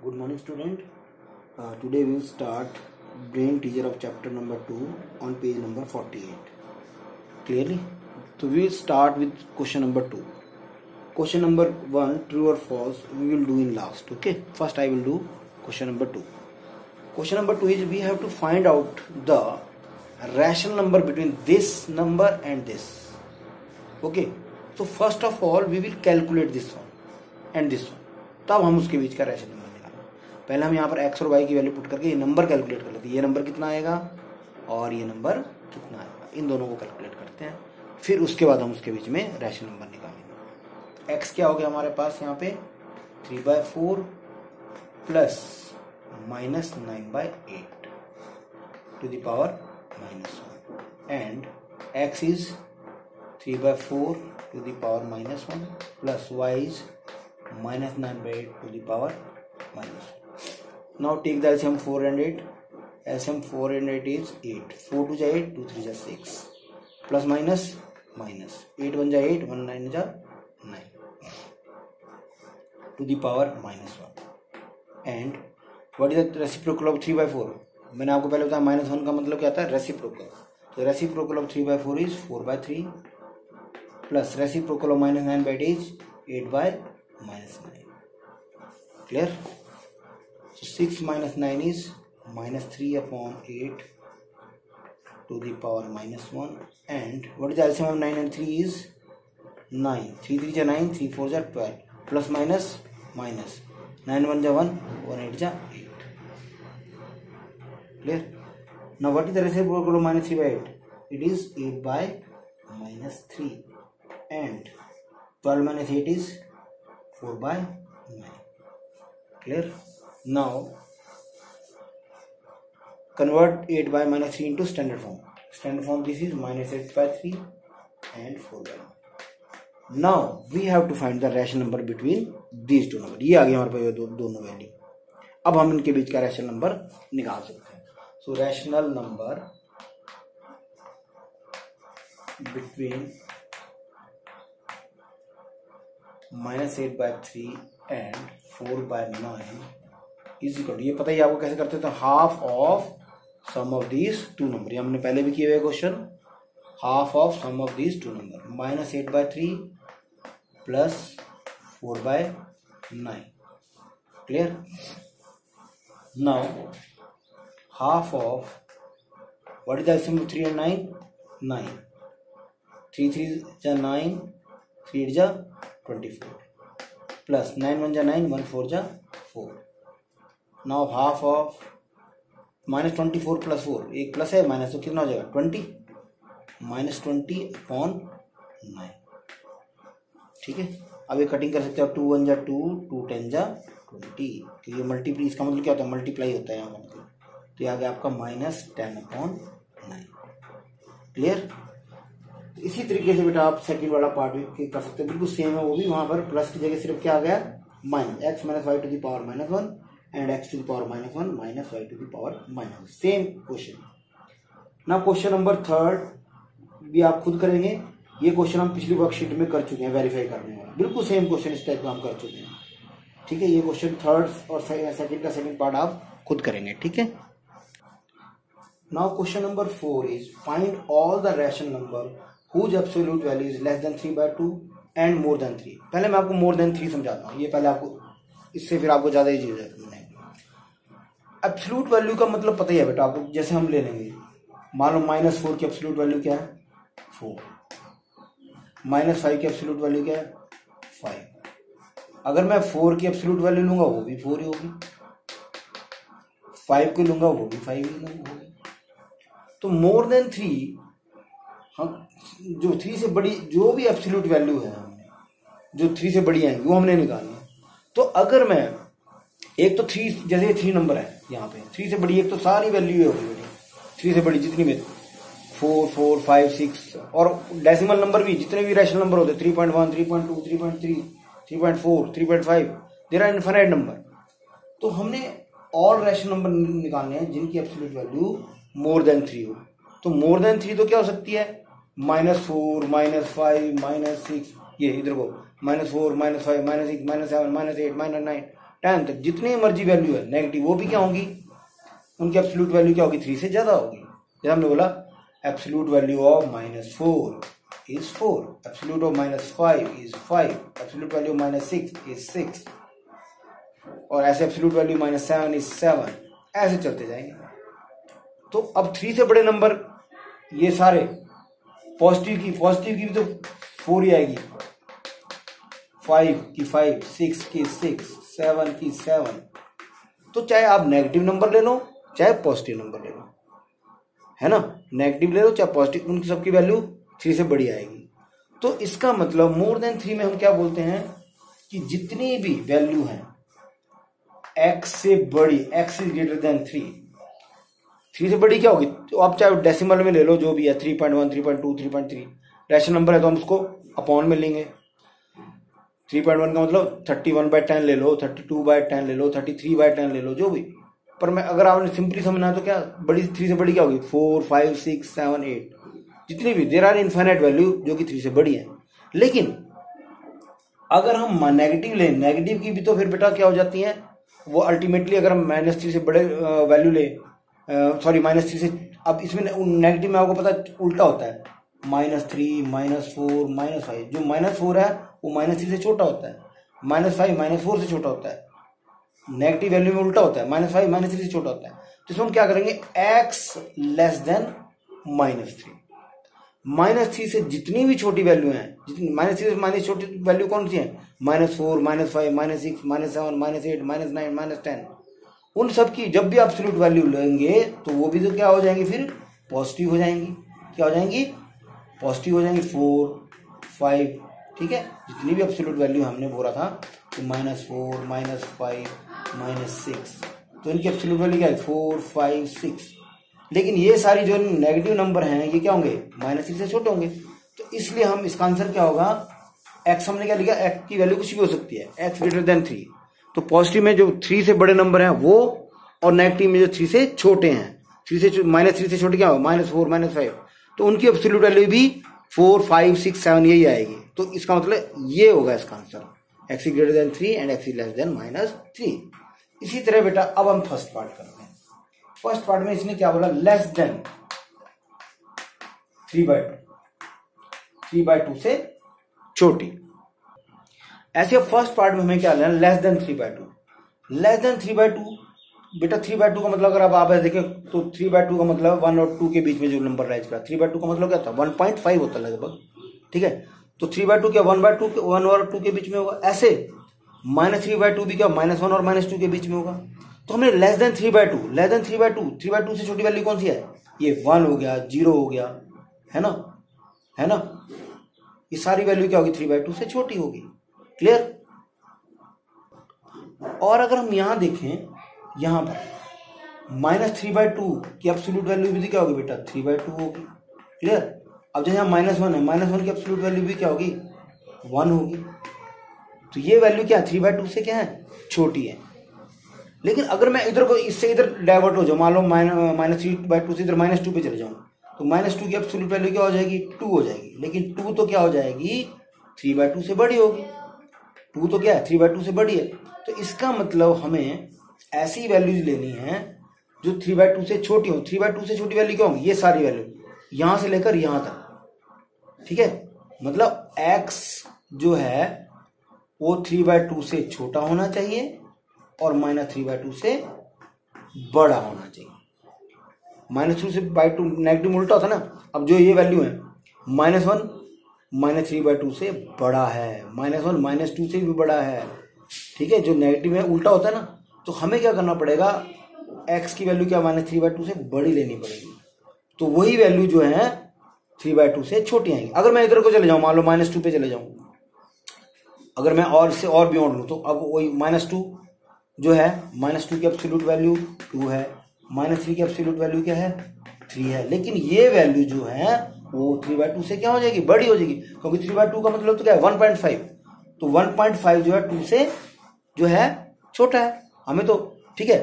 Good morning, student. Today we will start brain teaser of chapter number 2 on page number 48. Clearly? So we will start with question number 2. Question number 1, true or false, we will do in last. Okay. First I will do question number 2. Question number 2 is we have to find out the rational number between this number and this. Okay. So first of all we will calculate this one and this one. तब हम उसके बीच का rational number निकालेंगे. पहले हम यहाँ पर x और y की वैल्यू पुट करके ये नंबर कैलकुलेट कर लेते हैं. ये नंबर कितना आएगा और ये नंबर कितना आएगा, इन दोनों को कैलकुलेट करते हैं. फिर उसके बाद हम उसके बीच में रैशनल नंबर निकालेंगे. x क्या हो गया हमारे पास यहाँ पे 3/4 plus -9/8 to the power -1 and x is 3/4 to the power -1 plus y is -9/8 to the power -1. Now take the LCM 4 and 8. LCM 4 and 8 is 8. 4 2 is 8, 2 3 is 6. Plus minus minus. 8 1 is 8, 1 9 is 9. To the power -1. And what is the reciprocal of 3/4? मैंने आपको पहले बताया -1 का मतलब क्या था, reciprocal. तो reciprocal of 3/4 is 4/3. Plus reciprocal of -9/8 is 8/9. Clear? So 6 minus 9 is -3/8 to the power -1. And what is the LCM of 9 and 3 is 9. 3 3 is 9, 3 4 is 12. Plus minus minus. 9 1 is 1, 1 8 is 8. Clear? Now what is the reciprocal of -3/8? It is 8/3. And 12 minus 8 is 4/9. Clear? Now convert 8/3 into standard form. Standard form, this is -8/3 and 4/9. Now we have to find the rational number between these two numbers. ये आ गया हमारे पास दोनों value. अब हम इनके बीच का rational number निकाल सकते हैं. So rational number between -8/3 and 4/9 is equal to, ये पता ही आपको कैसे करते थे, half of sum of these two number. हमने पहले भी किए हुए question. Half of sum of these two number, -8/3 plus 4/9. Clear? Now half of what is the LCM of 3 and 9? 9. 3 3 is 9, 3 8 is 24 plus 9 1 is 9, 1 4 is 4. Now half of -24 plus 4, एक plus है minus, तो कितना हो जाएगा 20, -20/9. ठीक है. अब ये कटिंग कर सकते हो. 2 1 is 2, 2 10 is 20. तो ये मल्टीप्लाई, इसका मतलब क्या होता है, मल्टीप्लाई होता है यहाँ का मतलब. तो ये आ गया आपका -10/9. क्लियर? इसी तरीके से बेटा आप सेकंड वाला पार्ट भी कर सकते हैं. बिल्कुल सेम है वो भी. वहां पर प्लस की जगह सिर्फ क्या आ गया, x - y to the power -1 and x to the power -1 minus y to the power -1. Same question. ना क्वेश्चन नंबर 3 भी आप खुद करेंगे. ये क्वेश्चन हम पिछली वर्कशीट में कर चुके हैं, वेरीफाई करने वाला. बिल्कुल सेम क्वेश्चन इस टाइप का हम कर चुके हैं. ठीक है. ये क्वेश्चन 3rd और सेकंड का सेकंड पार्ट आप खुद करेंगे. ठीक है. Now question number 4 is find all the rational number whose absolute value is less than 3/2 and more than 3. पहले मैं आपको more than 3 समझाता हूँ. ये पहले आपको, इससे फिर आपको ज्यादा इजी हो जाएगा. एब्सोल्यूट वैल्यू का मतलब पता ही है बेटा आपको. जैसे हम ले लेंगे, मान लो -4 की एब्सोल्यूट वैल्यू क्या है 4, -5 की एब्सोल्यूट वैल्यू क्या है 5. अगर मैं 4 की एब्सोल्यूट वैल्यू लूंगा वो भी 4 ही होगी, 5 की लूंगा वो भी 5 ही होगी. तो मोर देन 3, हम जो 3 से बड़ी जो भी एब्सोल्यूट वैल्यू है, जो 3 से बड़ी आएंगी वो हमने निकालनी है. तो अगर मैं एक तो 3, जैसे 3 नंबर है यहाँ पे, 3 से बड़ी एक तो सारी वैल्यू होगी बेटी. 3 से बड़ी जितनी भी 4 4 5 6 और डेसिमल नंबर भी जितने भी रैशनल नंबर होते 3.1 3.2 3.3 3.4 3.5, देयर आर इनफाइनाइट नंबर. तो हमने ऑल रैशनल नंबर निकालने हैं जिनकी एब्सोल्यूट वैल्यू मोर देन 3 हो. तो मोर देन 3 तो क्या हो सकती है, -4 -5 -6, ये इधर को -4 -5 -6 -7 -8 -9 10 तक जितनी मर्जी वैल्यू है नेगेटिव वो भी क्या होगी, उनकी एब्सोल्यूट वैल्यू क्या होगी 3 से ज्यादा होगी। जैसे हमने बोला absolute value of -4 is 4, absolute of -5 is 5, absolute value -6 is 6, और ऐसे एब्सोल्यूट वैल्यू -7 इज 7, ऐसे चलते जाएंगे। तो अब 3 से बड़े नंबर ये सारे पॉजिटिव की भी तो 4 ही आएगी, 5 की 5, 6 की 6, 7 की 7। तो चाहे आप नेगेटिव नंबर ले लो चाहे पॉजिटिव नंबर ले लो, है ना, नेगेटिव ले लो चाहे पॉजिटिव, उनकी सबकी वैल्यू 3 से बड़ी आएगी। तो इसका मतलब मोर देन 3 में हम क्या बोलते हैं कि जितनी भी वैल्यू है x से बड़ी, x इज ग्रेटर देन 3 से बड़ी क्या होगी, तो आप चाहे डेसिमल में ले लो जो भी है, 3.1, 3.2, 3.3, रैशनल नंबर है तो हम उसको अपॉन में लेंगे। 3.1 का मतलब 31/10 ले लो, 32/10 ले लो, 33/10 ले लो, जो भी। पर मैं अगर आपने सिंपली समझना है तो क्या बड़ी 3 से बड़ी क्या होगी, 4, 5, 6, 7, 8, जितनी भी देयर आर इनफाइनाइट वैल्यू जो कि 3 से बड़ी है। लेकिन अगर हम नेगेटिव लें, नेगेटिव की भी तो फिर बेटा क्या हो जाती है वो अल्टीमेटली, अगर हम -3 से बड़े वैल्यू ले, सॉरी -3 से, अब इसमें नेगेटिव में आपको पता उल्टा होता है, -3, -4, -5। जो -4 है वो -3 से छोटा होता है, -5 -4 से छोटा होता है, नेगेटिव वैल्यू में उल्टा होता है, -5 -3 से छोटा होता है। तो इसमें हम क्या करेंगे, x लेस देन -3, -3 से जितनी भी छोटी वैल्यू है, जितनी -3 से माइनस छोटी वैल्यू कौन सी है, -4, -5, -6, -7, -8, -9, -10, उन सब की जब भी एब्सोल्यूट वैल्यू लेंगे तो वो भी तो क्या हो जाएंगी, फिर पॉजिटिव हो जाएंगी। क्या हो जाएंगी, पॉजिटिव हो जाएंगी, 4, 5, ठीक है। जितनी भी एब्सोल्यूट वैल्यू हमने बोला था तो -4, -5, -6, तो इनकी एब्सोल्यूट वैल्यू क्या है, 4, 5, 6। लेकिन ये सारी जो नेगेटिव नंबर हैं ये क्या होंगे, -3 से छोटे होंगे। तो इसलिए हम इसका आंसर क्या होगा, x हमने क्या लिखा, x की वैल्यू कुछ भी हो सकती है, x ग्रेटर देन 3। तो पॉजिटिव में जो 3 से बड़े नंबर हैं वो, और नेगेटिव में जो 3 से छोटे हैं, -3 से छोटे क्या हो, -4, -5, तो उनकी एब्सोल्यूट वैल्यू भी 4, 5, 6, 7 यही आएगी। तो इसका मतलब ये होगा इसका answer, x greater than 3 and x less than -3। इसी तरह बेटा अब हम फर्स्ट पार्ट करते हैं। फर्स्ट पार्ट में इसने क्या बोला, लेस देन 3/2 से छोटी। ऐसे फर्स्ट पार्ट में हमें क्या लेना, लेस देन 3/2। लेस देन 3/2 बेटा, 3/2 का मतलब अगर आप ऐसे देखें तो 3/2 का मतलब 1 और 2 के बीच में जो नंबर राइज करा, 3/2 का मतलब क्या था, 1.5 होता है लगभग, ठीक है। तो 3/2 क्या 1 और 2 के बीच में होगा। ऐसे -3/2 भी क्या -1 और -2 के बीच में होगा। तो हमने लेस देन 3/2, लेस देन 3/2 से छोटी वैल्यू कौन सी है, ये 1 हो गया, 0 हो गया, है ना, ये सारी वैल्यू क्या होगी, 3/2 से छोटी होगी। क्लियर। और अगर हम यहां देखें, यहां पर -3/2 की एब्सोल्यूट वैल्यू भी क्या होगी बेटा, 3/2 होगी। क्लियर। अब जैसे हम -1 है, -1 की एब्सोल्यूट वैल्यू भी क्या होगी, 1 होगी। तो ये वैल्यू क्या है, 3/2 से क्या है, छोटी है। लेकिन अगर मैं इधर को इससे इधर डाइवर्ट हो जाऊं, मान लो -3/2 से इधर -2 पे चले जाऊं, तो -2 की एब्सोल्यूट वैल्यू क्या हो जाएगी, 2 हो जाएगी। लेकिन 2 तो क्या हो जाएगी, 3/2 से बड़ी होगी। 2 तो क्या है, 3/2 से बड़ी है। तो इसका मतलब हमें ऐसी वैल्यूज लेनी है जो 3/2 से छोटी हो। 3/2 से छोटी वैल्यू क्या होगी, ये सारी वैल्यू यहां से लेकर यहां तक, ठीक है। मतलब x जो है वो 3/2 से छोटा होना चाहिए और -3/2 से बड़ा होना चाहिए। -2 से /2 नेगेटिव उल्टा होता है ना। अब जो ये वैल्यू है -1 -3/2 से बड़ा है, -1 -2 से भी बड़ा है, ठीक है। जो नेगेटिव है उल्टा होता है ना। तो हमें क्या करना पड़ेगा, x की वैल्यू क्या -3/2 से बड़ी लेनी पड़ेगी। तो वही वैल्यू जो है 3/2 से छोटी आएंगी। अगर मैं इधर को चले जाऊं, मान लो -2 पे चले जाऊं, अगर मैं और से और बियॉन्ड लूं, तो अब वही -2 जो है, -2 की एब्सोल्यूट वैल्यू 2 है, -3 की एब्सोल्यूट वैल्यू क्या है, 3 है। लेकिन ये वैल्यू जो है वो 3/2 से क्या हो जाएगी, बड़ी हो जाएगी, क्योंकि 3/2 का मतलब तो क्या है, 1.5। तो 1.5 जो है 2 से जो है छोटा है हमें तो, ठीक है।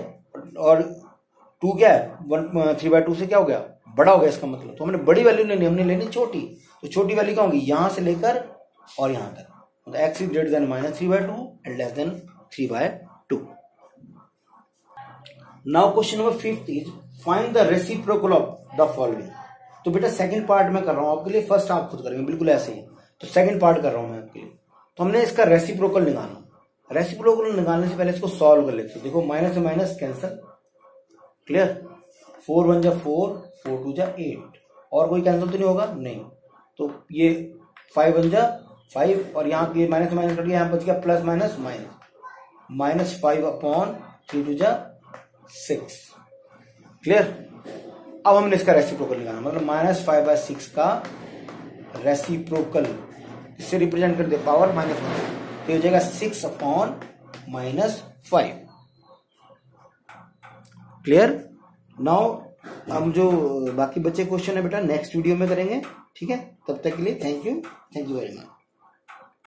और 2 क्या है, 3/2 से क्या हो गया, बड़ा हो गया इसका मतलब। तो हमने बड़ी वैल्यू लेनी, हमने लेनी छोटी। तो छोटी वैल्यू क्या होगी, यहां से लेकर और यहां तक। x is greater than -3/2 and less than 3/2। Now question number 5 is find the reciprocal of the following. तो बेटा सेकंड पार्ट में कर रहा हूं आपके लिए, फर्स्ट आप खुद करेंगे बिल्कुल ऐसे ही। तो सेकंड पार्ट कर रहा हूं मैं आपके लिए। तो हमने इसका रेसिप्रोकल निकालना। रेसिप्रोकल निकालने से पहले इसको सॉल्व कर लेते हैं। देखो माइनस से माइनस कैंसिल, क्लियर। 4 1 जा 4, 4 2 जा 8, और कोई कैंसिल तो नहीं होगा, नहीं। तो ये 5 1 जा 5, और यहाँ ये माइनस माइनस कट गया, यहाँ बच गया प्लस माइनस माइनस 5 अपॉन 3 2 जा 6, क्लियर। अब हमने इसका रेसिप्रोकल निकालना, मतलब -5/6 का रेसिप्रोकल इससे रिप्रेजेंट कर दे पावर -1, तो हो जाएगा 6 अपॉन -5, क्लियर। नाउ हम जो बाकी बचे क्वेश्चन है बेटा नेक्स्ट वीडियो में करेंगे, ठीक है। तब तक के लिए थैंक यू वेरी मच।